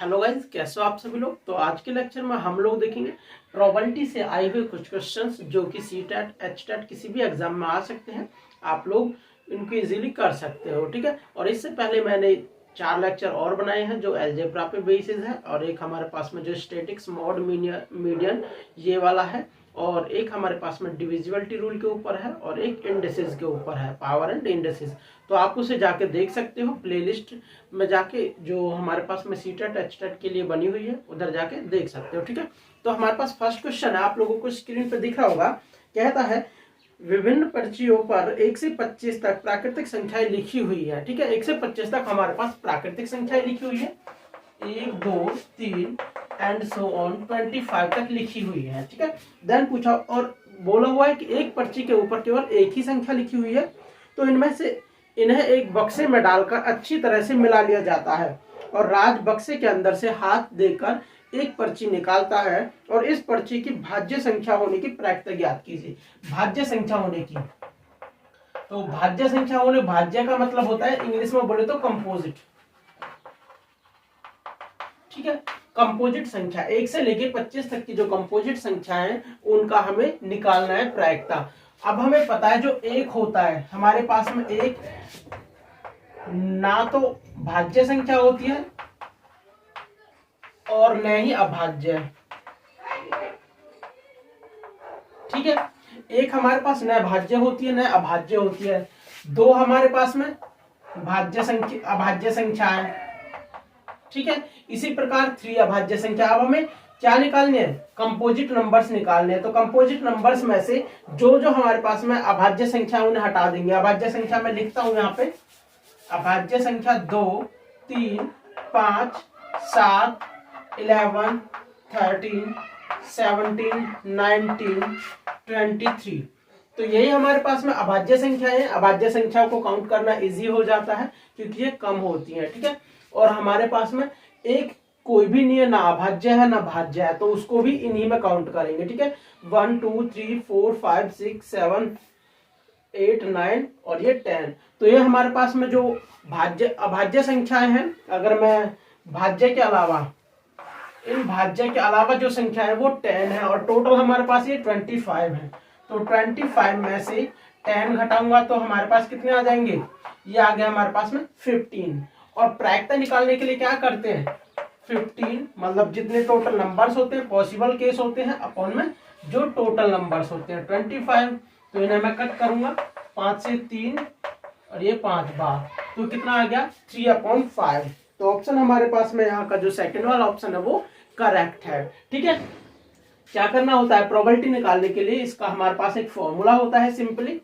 Hello guys, कैसे हो आप सभी लोग। तो आज के लेक्चर में हम लोग देखेंगे प्रोबेबिलिटी से आए हुए कुछ क्वेश्चंस जो कि सीटेट एचटेट किसी भी एग्जाम में आ सकते हैं। आप लोग इनको इजीली कर सकते हो, ठीक है। और इससे पहले मैंने 4 लेक्चर और बनाए हैं जो अलजेब्रा पे बेसिस है, और एक हमारे पास में जो स्टैटिक्स मॉड मीडियन ये वाला है, और एक हमारे पास में डिविजिबिलिटी रूल के ऊपर है, और एक इंडिसेस के ऊपर है, पावर एंड इंडिसेस। तो आप उसे जाके देख सकते हो प्लेलिस्ट में जाके, जो हमारे पास में सीटेट एचटेट के लिए बनी हुई है, उधर जाके देख सकते हो, ठीक है। तो हमारे पास फर्स्ट क्वेश्चन है, आप लोगों को स्क्रीन पर दिख रहा होगा। कहता है विभिन्न पर्चियों पर 1 से 25 तक प्राकृतिक संख्याएं लिखी हुई है, ठीक है। 1 से 25 तक हमारे पास प्राकृतिक संख्याएं लिखी हुई है, 1 2 3 एंड सो ऑन 25 तक लिखी हुई है, ठीक है। देन पूछा और बोला हुआ है कि एक पर्ची के ऊपर केवल एक ही संख्या लिखी हुई है, तो इनमें से इन्हें एक बक्से में डालकर अच्छी तरह से मिला लिया जाता है, और राज बक्से के अंदर से हाथ देकर एक पर्ची निकालता है, और इस पर्ची की भाज्य संख्या होने की प्रायिकता ज्ञात कीजिए। भाज्य संख्या होने की, तो भाज्य संख्या होने, भाज्य का मतलब होता है इंग्लिश में बोले तो कंपोजिट, ठीक है। कंपोजिट संख्या 1 से लेके 25 तक की जो कंपोजिट संख्या है उनका हमें निकालना है प्रायिकता। अब हमें पता है जो एक होता है हमारे पास में, एक ना तो भाज्य संख्या होती है और न ही अभाज्य, ठीक है। एक हमारे पास न भाज्य होती है न अभाज्य होती है, दो हमारे पास में भाज्य संख्या अभाज्य संख्या है, ठीक है। इसी प्रकार 3 अभाज्य संख्या। अब हमें क्या निकालने हैं, कंपोजिट नंबर्स निकालने हैं। तो कंपोजिट नंबर्स में से जो जो हमारे पास में अभाज्य संख्या उन्हें हटा देंगे। अभाज्य संख्या में लिखता हूं यहाँ पे, अभाज्य संख्या 2 3 5 7 11 13 17 19 23। तो यही हमारे पास में अभाज्य संख्या है। अभाज्य संख्या को काउंट करना इजी हो जाता है क्योंकि ये कम होती है, ठीक है। और हमारे पास में एक कोई भी नहीं है, ना अभाज्य है ना भाज्य है, तो उसको भी इन्हीं में काउंट करेंगे, ठीक है। 1 2 3 4 5 6 7 8 9 और ये 10। तो ये हमारे पास में जो भाज्य अभाज्य संख्याएं हैं, अगर मैं भाज्य के अलावा, इन भाज्य के अलावा जो संख्या है वो 10 है, और टोटल हमारे पास ये 25 है। तो 25 में से 10 घटाऊंगा तो हमारे पास कितने आ जाएंगे, ये आ गया हमारे पास में 15। और प्रायिकता निकालने के लिए क्या करते हैं, 15 मतलब जितने टोटल नंबर्स होते हैं, पॉसिबल केस होते हैं, अपॉन में जो टोटल नंबर्स होते हैं 25। तो इन्हें मैं कट करूंगा, 5 से 3 और ये 5 बार, तो कितना आ गया 3/5। तो ऑप्शन हमारे पास में यहाँ का जो सेकंड वाला ऑप्शन है वो करेक्ट है, ठीक है। क्या करना होता है प्रोबेबिलिटी निकालने के लिए, इसका हमारे पास एक फॉर्मूला होता है। सिंपली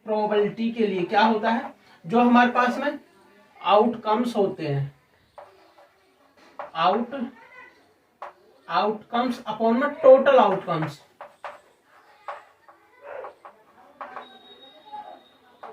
प्रोबेबिलिटी के लिए क्या होता है, जो हमारे पास में आउटकम्स होते हैं, आउटकम्स अपॉन में टोटल आउटकम्स,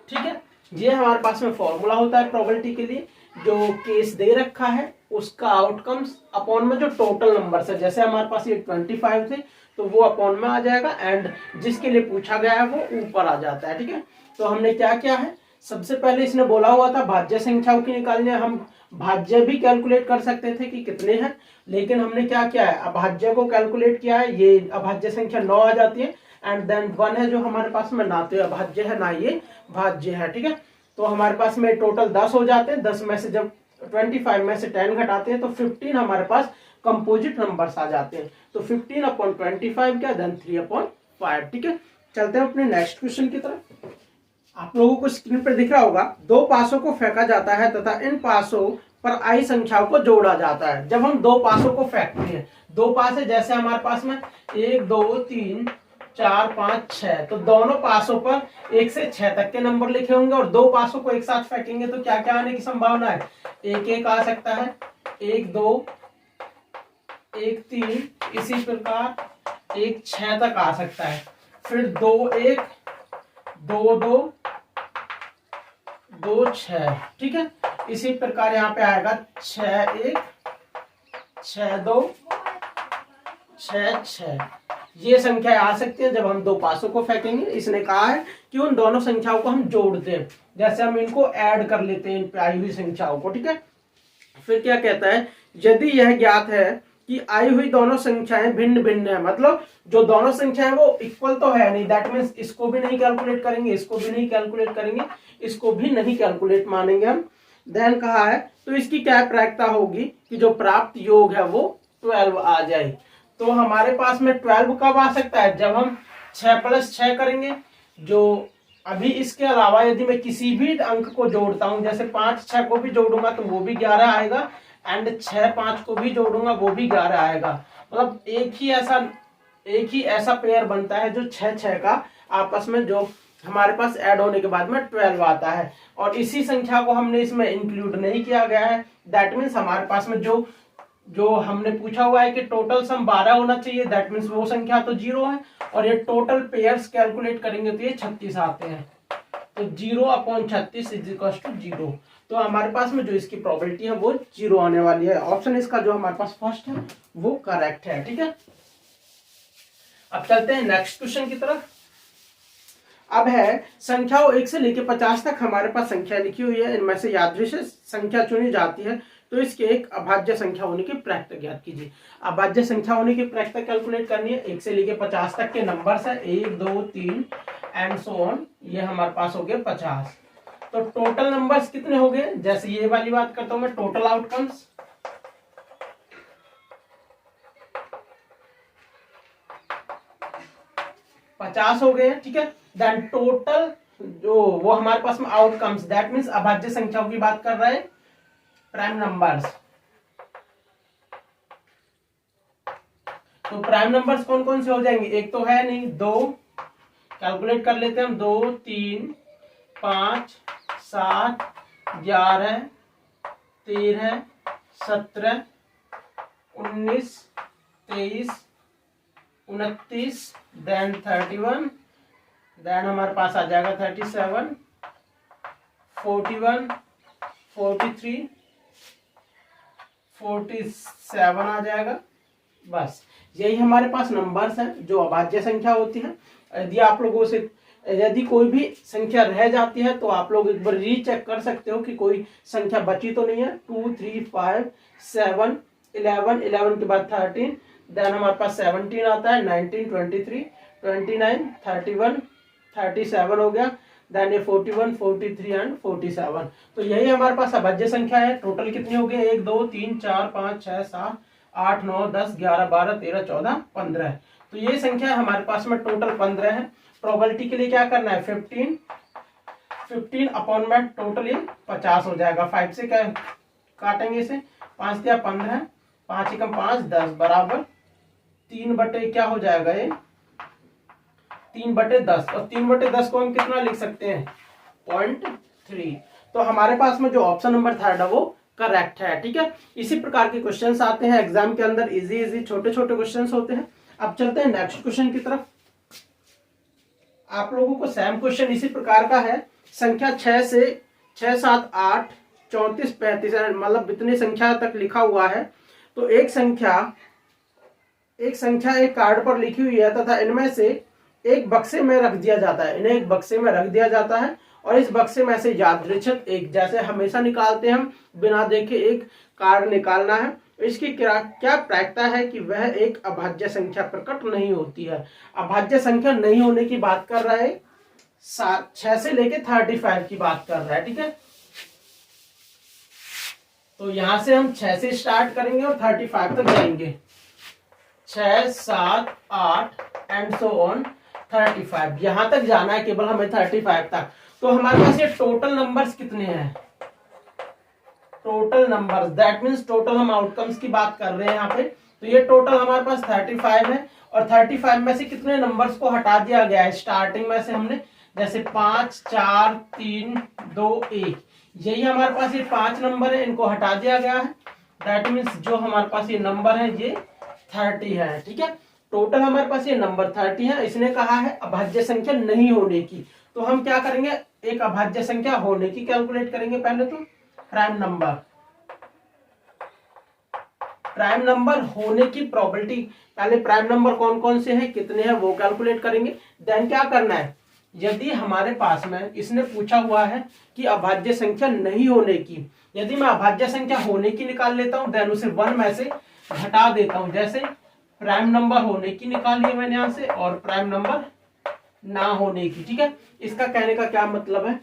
ठीक है। ये हमारे पास में फॉर्मूला होता है प्रोबेबिलिटी के लिए। जो केस दे रखा है उसका आउटकम्स अपॉन में जो टोटल नंबर्स है, जैसे हमारे पास ये 25 थे तो वो अपॉन में आ जाएगा, एंड जिसके लिए पूछा गया है वो ऊपर आ जाता है, ठीक है। तो हमने क्या किया है, सबसे पहले इसने बोला हुआ था भाज्य संख्याओं की निकालने, हम भाज्य भी कैलकुलेट कर सकते थे कि कितने हैं, लेकिन हमने क्या किया है, अभाज्य को कैलकुलेट किया है। ये अभाज्य संख्या 9 आ जाती है, एंड देन 1 है जो हमारे पास में ना तो अभाज्य है ना ये भाज्य है, ठीक है। तो हमारे पास में टोटल 10 हो जाते हैं। 10 में से जब 25 में से 10 घटाते हैं तो 15 हमारे पास कंपोजिट नंबर्स आ जाते हैं। तो 15/25 क्या, देन 3/5, ठीक है। चलते हैं अपने नेक्स्ट क्वेश्चन की तरफ। आप लोगों को स्क्रीन पर दिख रहा होगा, 2 पासों को फेंका जाता है तथा इन पासों पर आई संख्याओं को जोड़ा जाता है। जब हम 2 पासों को फेंकते हैं, 2 पास है, जैसे हमारे पास में 1 2 3 4 5 6, तो दोनों पासों पर 1 से 6 तक के नंबर लिखे होंगे, और 2 पासों को एक साथ फेंकेंगे तो क्या क्या आने की संभावना है, 1 1 आ सकता है, 1 2 1 3, इसी प्रकार 1 6 तक आ सकता है, फिर 2 1 2 2 2 6, ठीक है। इसी प्रकार यहाँ पे आएगा 6 1 6 2 6 6। ये संख्या आ सकती है जब हम दो पासों को फेंकेंगे। इसने कहा है कि उन दोनों संख्याओं को हम जोड़ते हैं, जैसे हम इनको ऐड कर लेते हैं इन आई हुई संख्याओं को, ठीक है। फिर क्या कहता है, यदि यह ज्ञात है कि आई हुई दोनों संख्याएं भिन्न भिन्न है, मतलब जो दोनों संख्याएं वो इक्वल तो है नहीं, दैट मीन्स इसको भी नहीं कैलकुलेट करेंगे, इसको भी नहीं कैलकुलेट करेंगे, इसको भी नहीं कैलकुलेट मानेंगे हम। देन कहा है तो इसकी क्या प्रायिकता होगी कि जो प्राप्त योग है वो 12 आ जाए। तो हमारे पास में 12 कब आ सकता है, जब हम 6 + 6 करेंगे। जो अभी इसके अलावा यदि मैं किसी भी अंक को जोड़ता हूं, जैसे 5 6 को भी जोड़ूंगा तो वो भी 11 आएगा, एंड 6 5 को भी जोड़ूंगा वो भी 11 आएगा। मतलब एक ही ऐसा पेयर बनता है जो 6 6 का आपस में जो हमारे पास ऐड होने के बाद में 12 आता है। और इसी संख्या को हमने इसमें इंक्लूड नहीं किया गया है, दैट मीन्स हमारे पास में जो हमने पूछा हुआ है कि टोटल सम 12 होना चाहिए, दैट मीन्स वो संख्या तो 0 है। और ये टोटल पेयर्स कैलकुलेट करेंगे तो ये 36 आते हैं। तो 0/36 = 0। तो हमारे पास में जो इसकी प्रोबेबिलिटी है वो 0 आने वाली है। ऑप्शन इसका जो हमारे पास फर्स्ट है वो करेक्ट है, ठीक है। अब चलते हैं नेक्स्ट क्वेश्चन की तरफ। अब है संख्याओं 1 से लेकर 50 तक हमारे पास संख्या लिखी हुई है, इनमें से यादृच्छिक संख्या चुनी जाती है तो इसके एक अभाज्य संख्या होने की प्रायिकता ज्ञात कीजिए। अभाज्य संख्या होने की प्रायिकता कैलकुलेट करनी है। 1 से लेकर 50 तक के नंबर्स है, 1 2 3 एंड सो ऑन, ये हमारे पास हो गए 50। तो टोटल नंबर्स कितने हो गए, जैसे ये वाली बात करता हूं मैं, टोटल आउटकम्स 50 हो गए, ठीक है। देन टोटल जो वो हमारे पास में आउटकम्स, दैट मीन्स अभाज्य संख्याओं की बात कर रहे हैं, प्राइम नंबर्स। तो प्राइम नंबर्स कौन कौन से हो जाएंगे, एक तो है नहीं, 2 कैलकुलेट कर लेते हैं हम, 2 3 5 7 11 13 17 19 23 29 देन 31, देन हमारे पास आ जाएगा 37 41 43 47 आ जाएगा। बस यही हमारे पास नंबर्स हैं जो अभाज्य संख्या होती है। यदि आप लोगों से यदि कोई भी संख्या रह जाती है तो आप लोग एक बार रीचेक कर सकते हो कि कोई संख्या बची तो नहीं है। 2 3 5 7 11 11 के बाद 13, देन हमारे पास 17 आता है, 19 23 29 31 37 हो गया, देन ये 41 43 एंड 47। तो यही हमारे पास अभाज्य संख्या है। टोटल कितनी हो गई, 1 2 3 4 5 6 7 8 9 10 11 12 13 14 15। तो ये संख्या हमारे पास में टोटल 15 है। प्रोबेबिलिटी के लिए क्या करना है, 15 अपॉन में टोटल ये 50 हो जाएगा। 5 से क्या काटेंगे इसे, 5 या 15, 5 एकम 5 10 बराबर 3 बटे क्या हो जाएगा, ये 3/10। और 3/10 को हम कितना लिख सकते हैं, 0.3। तो हमारे पास में जो ऑप्शन नंबर 3 है वो करेक्ट है, ठीक है। इसी प्रकार के क्वेश्चंस आते हैं एग्जाम के अंदर, इजी छोटे छोटे क्वेश्चंस होते हैं। अब चलते हैं नेक्स्ट क्वेश्चन की तरफ। आप लोगों को सेम क्वेश्चन इसी प्रकार का है। संख्या 6 से 6 7 8 34 35 मतलब इतनी संख्या तक लिखा हुआ है। तो एक संख्या एक कार्ड पर लिखी हुई है तथा इनमें से एक बक्से में रख दिया जाता है, इन्हें एक बक्से में रख दिया जाता है और इस बक्से में से यादृच्छिक एक, जैसे हमेशा निकालते हैं हम बिना देखे एक कार्ड निकालना है। इसकी क्या प्रायिकता है कि वह एक अभाज्य संख्या प्रकट नहीं होती है। अभाज्य संख्या नहीं होने की बात कर रहा है, 6 से लेके 35 की बात कर रहा है, ठीक है। तो यहां से हम 6 से स्टार्ट करेंगे और 35 तक जाएंगे, 6 7 8 एंड सो ऑन 35, यहां तक जाना है केवल हमें 35 तक। तो हमारे पास ये टोटल नंबर्स कितने हैं, total numbers, that means total हम आउटकम्स की बात कर रहे हैं यहाँ पे। तो ये टोटल हमारे पास 35 है और 35 में से कितने नंबर्स को हटा दिया गया है स्टार्टिंग में से हमने, जैसे 5 4 3 2 1, यही हमारे पास ये 5 नंबर है, इनको हटा दिया गया है। दैट मीन्स जो हमारे पास ये नंबर है ये 30 है, ठीक है। टोटल हमारे पास ये नंबर 30 है। इसने कहा है अभाज्य संख्या नहीं होने की, तो हम क्या करेंगे, एक अभाज्य संख्या होने की कैलकुलेट करेंगे। पहले तो प्राइम प्राइम नंबर होने की प्रोबेबिलिटी, पहले प्राइम नंबर कौन कौन से हैं, कितने हैं, वो कैलकुलेट करेंगे। देन क्या करना है, यदि हमारे पास में इसने पूछा हुआ है कि अभाज्य संख्या नहीं होने की, यदि मैं अभाज्य संख्या होने की निकाल लेता हूं, देन उसे 1 में से घटा देता हूं। जैसे प्राइम नंबर होने की निकाल लिया मैंने यहां से, और प्राइम नंबर ना होने की। ठीक है, इसका कहने का क्या मतलब है,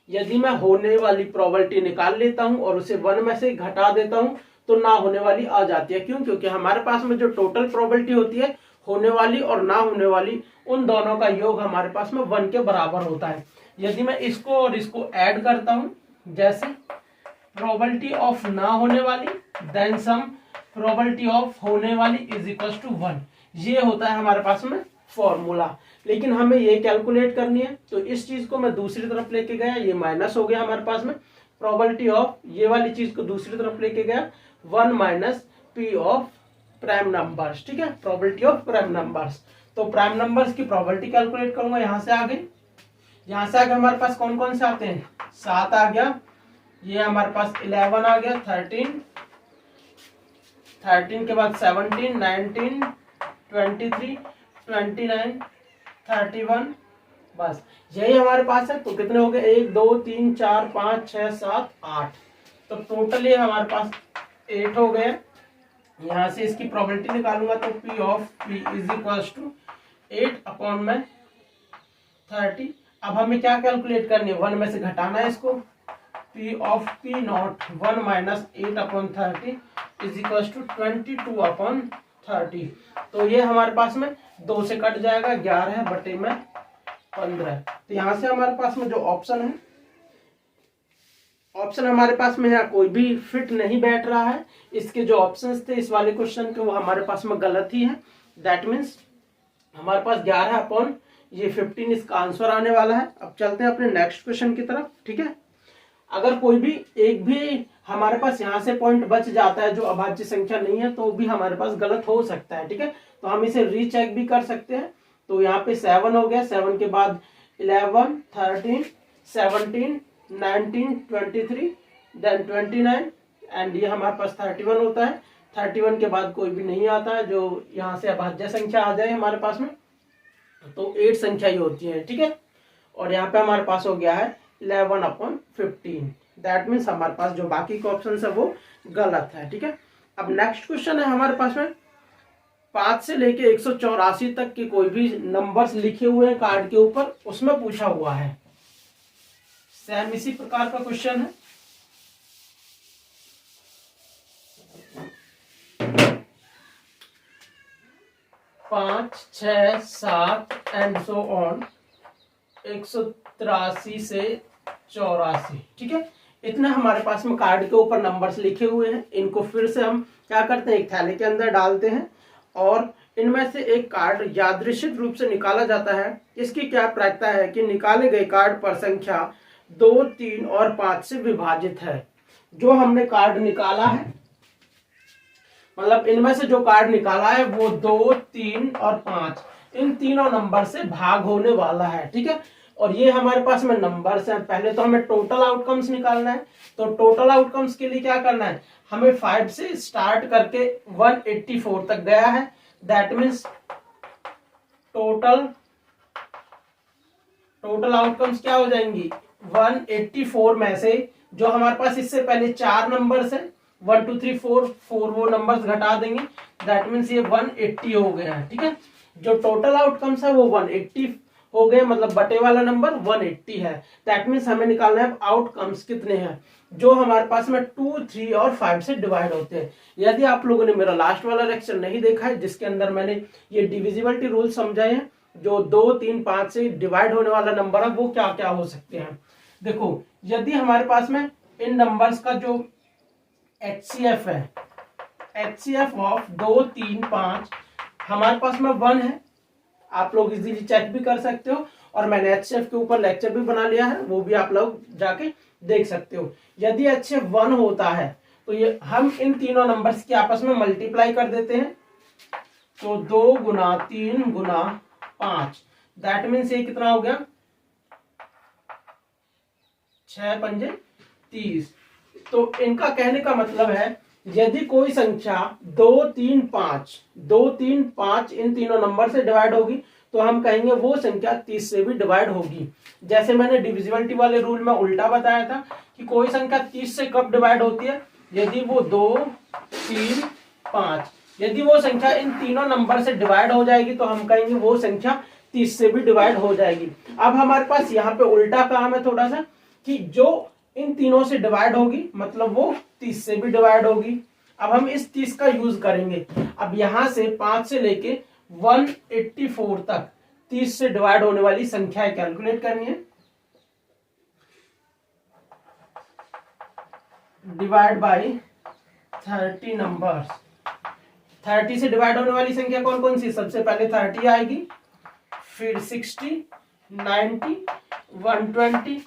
यदि मैं होने वाली प्रोबेबिलिटी निकाल लेता हूं और उसे 1 में से घटा देता हूं तो ना होने वाली आ जाती है। क्यों? क्योंकि हमारे पास में जो टोटल प्रोबेबिलिटी होती है होने वाली और ना होने वाली, उन दोनों का योग हमारे पास में 1 के बराबर होता है। यदि मैं इसको और इसको ऐड करता हूं, जैसे प्रोबेबिलिटी ऑफ ना होने वाली देन सम प्रोबेबिलिटी ऑफ होने वाली इज इक्वल टू 1, ये होता है हमारे पास में फॉर्मूला। लेकिन हमें ये कैलकुलेट करनी है, तो इस चीज को मैं दूसरी तरफ लेके गया, ये माइनस हो गया हमारे पास में, प्रोबेबिलिटी ऑफ ये वाली चीज को दूसरी तरफ लेके गया, 1 minus P of prime numbers. ठीक है, प्रोबेबिलिटी ऑफ प्राइम नंबर्स। तो प्राइम नंबर्स की प्रोबेबिलिटी कैलकुलेट करूंगा, यहां से आगे, यहां से आगे हमारे पास कौन कौन से आते हैं, 7 आ गया, ये हमारे पास 11 आ गया, 13 के बाद 17, 19, 23, 29, 31, बस यही हमारे पास है। तो कितने हो गए, 1 2 3 4 5 6 7 8, तो टोटल ये हमारे पास 8 हो गए। यहां से इसकी प्रोबेबिलिटी निकालूंगा तो P of P is equal to 8 upon में 30। अब हमें क्या कैलकुलेट करनी है, 1 में से घटाना है इसको, P of P not 1 minus 8 upon 30 is equal to 22 upon 30। तो ये हमारे पास में 2 से कट जाएगा, 11 बटे में 15। तो यहां से हमारे पास में जो ऑप्शन है, ऑप्शन हमारे पास में है कोई भी फिट नहीं बैठ रहा है। इसके जो ऑप्शंस थे इस वाले क्वेश्चन के, वो हमारे पास में गलत ही है। दैट मीन्स हमारे पास 11 अपॉन ये 15 इसका आंसर आने वाला है। अब चलते हैं अपने नेक्स्ट क्वेश्चन की तरफ। ठीक है, अगर कोई भी एक भी हमारे पास यहाँ से पॉइंट बच जाता है जो अभाज्य संख्या नहीं है, तो भी हमारे पास गलत हो सकता है। ठीक है, तो हम इसे रीचेक भी कर सकते हैं। तो यहाँ पे 7 हो गया, 7 के बाद 11, 13, 17, 19, 23, देन 29 एंड ये हमारे पास 31 होता है। 31 के बाद कोई भी नहीं आता है जो यहाँ से अभाज्य संख्या आ जाए हमारे पास में, तो 8 संख्या ही होती है। ठीक है, और यहाँ पे हमारे पास हो गया है 11 अपॉन 15। दैट मीन्स हमारे पास जो बाकी के ऑप्शन है वो गलत है। ठीक है, अब नेक्स्ट क्वेश्चन है हमारे पास में 5 से लेके 184 तक के कोई भी नंबर्स लिखे हुए हैं कार्ड के ऊपर, उसमें पूछा हुआ है। सेम इसी प्रकार का क्वेश्चन है। पांच, 6, 7 एंड सो ऑन 183 से 84। ठीक है, इतने हमारे पास में कार्ड के ऊपर नंबर्स लिखे हुए हैं। इनको फिर से हम क्या करते हैं, एक थैले के अंदर डालते हैं और इनमें से एक कार्ड यादृच्छिक रूप से निकाला जाता है। इसकी क्या प्रायिकता है कि निकाले गए कार्ड पर संख्या 2, 3 और 5 से विभाजित है। जो हमने कार्ड निकाला है, मतलब इनमें से जो कार्ड निकाला है वो 2, 3 और 5, इन तीनों नंबर से भाग होने वाला है। ठीक है, और ये हमारे पास में नंबर्स हैं। पहले तो हमें टोटल आउटकम्स निकालना है। तो टोटल आउटकम्स के लिए क्या करना है, हमें 5 से स्टार्ट करके 184 तक गया है। दैट मीन्स टोटल आउटकम्स क्या हो जाएंगी, 184 में से जो हमारे पास इससे पहले 4 नंबर्स हैं, 1 2 3 4, वो नंबर्स घटा देंगे। दैट मीन्स ये 180 हो गया है। ठीक है, जो टोटल आउटकम्स है वो 180 हो गए, मतलब बटे वाला नंबर 180 है। दैट मीन्स हमें निकालना है आउटकम्स कितने हैं, जो हमारे पास में 2, 3 और 5 से डिवाइड होते हैं। यदि आप लोगों ने मेरा लास्ट वाला लेक्चर नहीं देखा है, जिसके अंदर मैंने ये डिविजिबिलिटी रूल समझाए हैं, जो 2, 3, 5 से डिवाइड होने वाला नंबर है वो क्या क्या हो सकते हैं। देखो, यदि हमारे पास में इन नंबर्स का जो HCF है, HCF ऑफ 2, 3, 5 हमारे पास में 1 है। आप लोग इजीली चेक भी कर सकते हो, और मैंने HCF के ऊपर लेक्चर भी बना लिया है, वो भी आप लोग जाके देख सकते हो। यदि HCF 1 होता है तो ये हम इन तीनों नंबर्स की आपस में मल्टीप्लाई कर देते हैं। तो 2 गुना 3 गुना 5, दैट मीन्स ये कितना हो गया, 6 पंजे 30। तो इनका कहने का मतलब है यदि कोई संख्या 2, 3, 5 2, 3, 5 इन तीनों नंबर से डिवाइड होगी तो हम कहेंगे वो संख्या 30 से भी डिवाइड होगी। जैसे मैंने डिविजिबिलिटी वाले रूल में उल्टा बताया था कि कोई संख्या 30 से कब डिवाइड होती है, यदि वो 2, 3, 5 यदि वो संख्या इन तीनों नंबर से डिवाइड हो जाएगी तो हम कहेंगे वो संख्या 30 से भी डिवाइड हो जाएगी। अब हमारे पास यहाँ पे उल्टा काम है थोड़ा सा कि जो इन तीनों से डिवाइड होगी मतलब वो 30 से भी डिवाइड होगी। अब हम इस 30 का यूज करेंगे। अब यहां से 5 से लेके 184 तक 30 से डिवाइड होने वाली संख्याएं कैलकुलेट करनी है। Divide by 30 numbers. 30 से डिवाइड होने वाली संख्या कौन कौन सी? सबसे पहले 30 आएगी, फिर 60, 90, 120,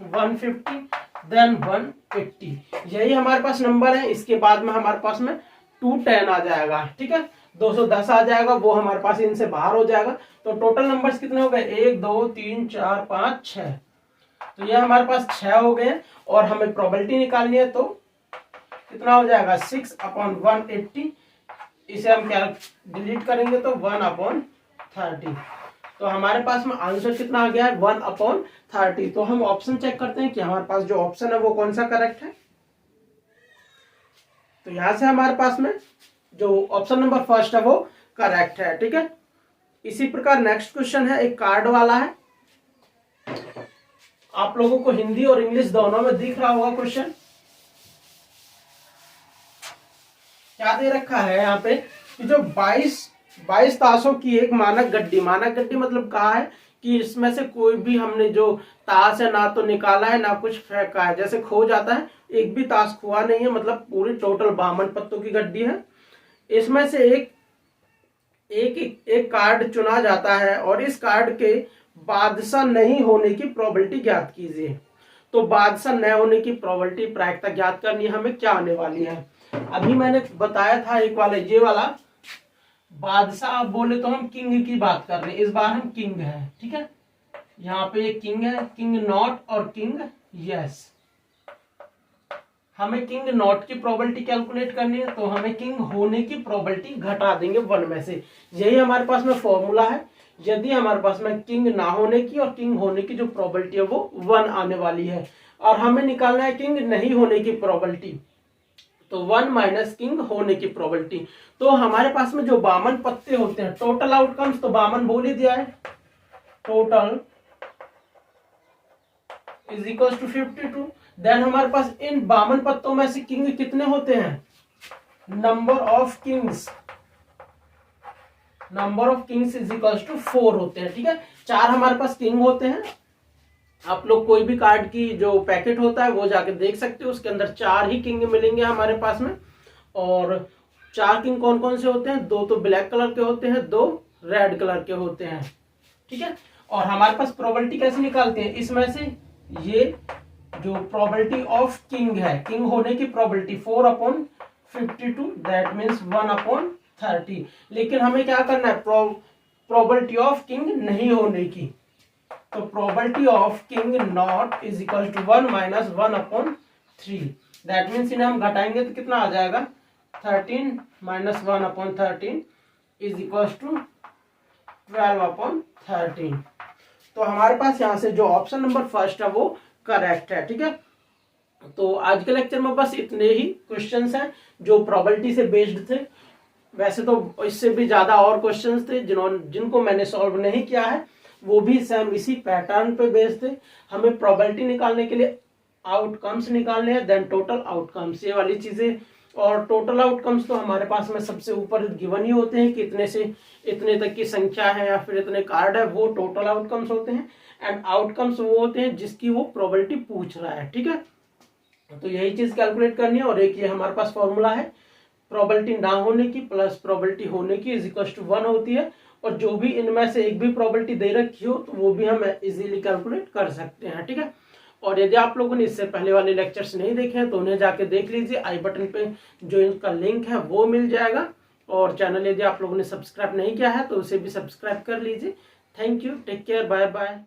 150, देन 180। यही हमारे पास नंबर है। इसके बाद में हमारे पास में 210 आ जाएगा, ठीक है, 210 आ जाएगा, वो हमारे पास इनसे बाहर हो जाएगा। तो टोटल नंबर्स कितने हो गए? 1, 2, 3, 4, 5, 6। तो ये हमारे पास 6 हो गए और हमें प्रोबेबिलिटी निकालनी है तो कितना हो जाएगा? 6/180। इसे हम क्या डिलीट करेंगे तो 1/30। तो हमारे पास में आंसर कितना आ गया है? 1/30। तो हम ऑप्शन चेक करते हैं कि हमारे पास जो ऑप्शन है वो कौन सा करेक्ट है। तो यहां से हमारे पास में जो ऑप्शन नंबर फर्स्ट है वो करेक्ट है, ठीक है। इसी प्रकार नेक्स्ट क्वेश्चन है, एक कार्ड वाला है। आप लोगों को हिंदी और इंग्लिश दोनों में दिख रहा होगा क्वेश्चन। क्या दे रखा है यहाँ पे कि जो 22 ताशों की एक मानक गड्डी मतलब कहा है कि इसमें से कोई भी हमने जो ताश है ना तो निकाला है ना कुछ फेंका है, जैसे खो जाता है, एक भी ताश खोआ नहीं है, मतलब पूरी टोटल 52 पत्तों की गड्डी है। इसमें से एक कार्ड चुना जाता है और इस कार्ड के बादशाह नहीं होने की प्रोबेबिलिटी ज्ञात कीजिए। तो बादशाह न होने की प्रोबेबिलिटी प्रायिकता ज्ञात करनी है हमें, क्या आने वाली है। अभी मैंने बताया था एक वाला ये वाला बादशाह, आप बोले तो हम किंग की बात कर रहे हैं, इस बार हम किंग है, ठीक है। यहाँ पे एक किंग है, किंग नॉट और किंग यस। हमें किंग नॉट की प्रोबेबिलिटी कैलकुलेट करनी है तो हमें किंग होने की प्रोबेबिलिटी घटा देंगे 1 में से। यही हमारे पास में फॉर्मूला है। यदि हमारे पास में किंग ना होने की और किंग होने की जो प्रोबेबिलिटी है वो 1 आने वाली है और हमें निकालना है किंग नहीं होने की प्रोबेबिलिटी, तो 1 माइनस किंग होने की प्रोबेबिलिटी। तो हमारे पास में जो 52 पत्ते होते हैं, टोटल आउटकम्स तो 52 बोल ही दिया है, total is equal to 52। Then हमारे पास इन 52 पत्तों में से किंग कितने होते हैं? Number of kings is equal to 4 होते हैं, ठीक है। 4 हमारे पास किंग होते हैं। आप लोग कोई भी कार्ड की जो पैकेट होता है वो जाके देख सकते हो, उसके अंदर 4 ही किंग मिलेंगे हमारे पास में। और 4 किंग कौन कौन से होते हैं? 2 तो ब्लैक कलर के होते हैं, 2 रेड कलर के होते हैं, ठीक है। और हमारे पास प्रोबेबिलिटी कैसे निकालते हैं? इसमें से ये जो प्रोबेबिलिटी ऑफ किंग है, किंग होने की प्रोबेबिलिटी 4/52, दैट मीन्स 1/30। लेकिन हमें क्या करना है? प्रोबेबिलिटी ऑफ किंग नहीं होने की। तो probability of king not is equal to 1 minus 1/3। That means इन्हें हम घटाएंगे तो कितना आ जाएगा? 13 माइनस 1/13 इज इक्वल टू 12/13। तो हमारे पास यहाँ से जो ऑप्शन नंबर फर्स्ट है वो करेक्ट है, ठीक है। तो आज के लेक्चर में बस इतने ही क्वेश्चंस हैं जो प्रोबेबिलिटी से बेस्ड थे। वैसे तो इससे भी ज्यादा और क्वेश्चंस थे जिनको मैंने सॉल्व नहीं किया है, वो भी सेम इसी पैटर्न पे बेस्ड थे। हमें प्रोबेबिलिटी निकालने के लिए आउटकम्स निकालने हैं, देन टोटल आउटकम्स, ये वाली चीजें। और टोटल आउटकम्स तो हमारे पास में सबसे ऊपर गिवन ही होते हैं कि इतने से इतने तक की संख्या है या फिर इतने कार्ड है, वो टोटल आउटकम्स होते हैं। एंड आउटकम्स वो होते हैं जिसकी वो प्रोबेबिलिटी पूछ रहा है, ठीक है। तो यही चीज कैलकुलेट करनी है। और एक ये हमारे पास फॉर्मूला है, प्रोबेबिलिटी ना होने की प्लस प्रोबेबिलिटी होने की इज इक्वल टू 1 होती है। और जो भी इनमें से एक भी प्रोबेबिलिटी दे रखी हो तो वो भी हम इजीली कैलकुलेट कर सकते हैं, ठीक है। और यदि आप लोगों ने इससे पहले वाले लेक्चर्स नहीं देखे हैं तो उन्हें जाके देख लीजिए, आई बटन पे जो इनका लिंक है वो मिल जाएगा। और चैनल यदि आप लोगों ने सब्सक्राइब नहीं किया है तो उसे भी सब्सक्राइब कर लीजिए। Thank you, take care, bye bye.